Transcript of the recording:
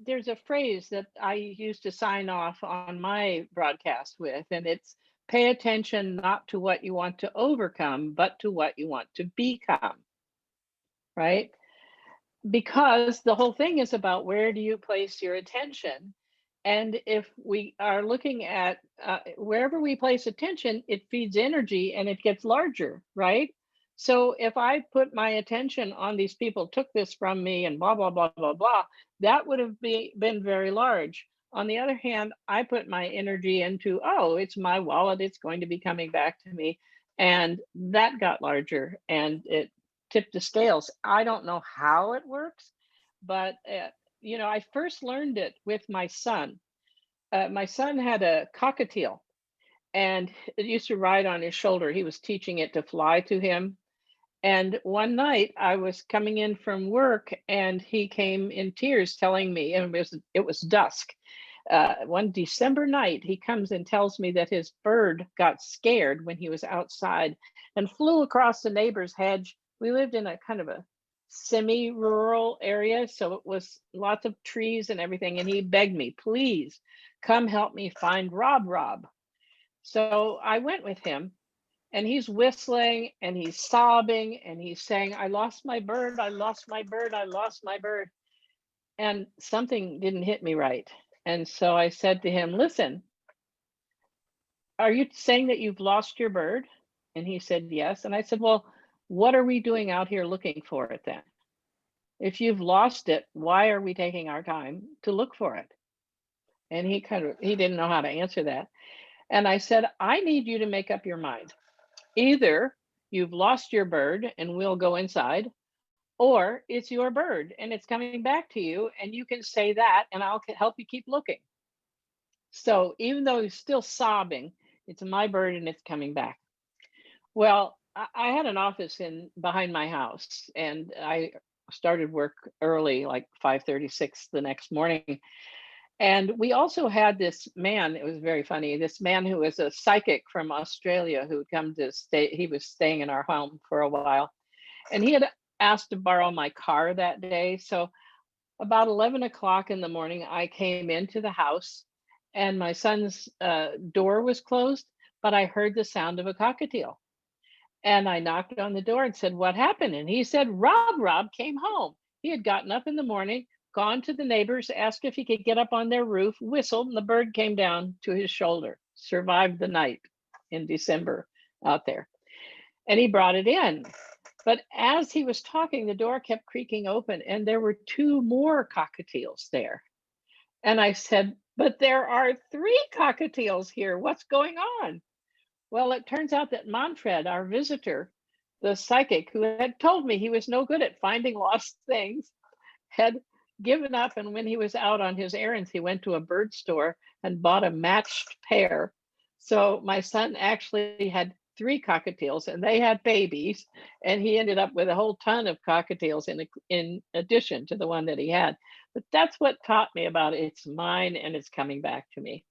there's a phrase that I used to sign off on my broadcast with, and it's pay attention not to what you want to overcome, but to what you want to become, right? Because the whole thing is about where do you place your attention. And if we are looking at wherever we place attention, it feeds energy and it gets larger, right? So if I put my attention on these people took this from me and blah, blah, blah, blah, blah, that would have been very large. On the other hand, I put my energy into, oh, it's my wallet, it's going to be coming back to me. And that got larger and it tipped the scales. I don't know how it works, but I first learned it with my son. My son had a cockatiel, and it used to ride on his shoulder. He was teaching it to fly to him. And one night I was coming in from work, and he came in tears, telling me, and it was dusk. One December night, he comes and tells me that his bird got scared when he was outside and flew across the neighbor's hedge. We lived in a kind of a semi-rural area, so it was lots of trees and everything. And he begged me, please come help me find Rob Rob. So I went with him, and he's whistling and he's sobbing and he's saying, I lost my bird, I lost my bird, I lost my bird. And something didn't hit me right. And so I said to him, listen, are you saying that you've lost your bird? And he said, yes. And I said, well, what are we doing out here looking for it then? If you've lost it, why are we taking our time to look for it? And he didn't know how to answer that. And I said, I need you to make up your mind. Either you've lost your bird and we'll go inside, or it's your bird and it's coming back to you, and you can say that and I'll help you keep looking. So even though he's still sobbing, it's my bird and it's coming back. Well, I had an office in behind my house, and I started work early, like 5:36 the next morning. And we also had this man, it was very funny, this man who was a psychic from Australia who had come to stay, he was staying in our home for a while. And he had asked to borrow my car that day. So about 11 o'clock in the morning, I came into the house, and my son's door was closed, but I heard the sound of a cockatiel. And I knocked on the door and said, what happened? And he said, Rob Rob came home. He had gotten up in the morning, gone to the neighbors, asked if he could get up on their roof, whistled, and the bird came down to his shoulder, survived the night in December out there. And he brought it in. But as he was talking, the door kept creaking open, and there were two more cockatiels there. And I said, but there are three cockatiels here. What's going on? Well, it turns out that Manfred, our visitor, the psychic who had told me he was no good at finding lost things, had given up. And when he was out on his errands, he went to a bird store and bought a matched pair. So my son actually had three cockatiels, and they had babies, and he ended up with a whole ton of cockatiels in addition to the one that he had. But that's what taught me about it's mine and it's coming back to me.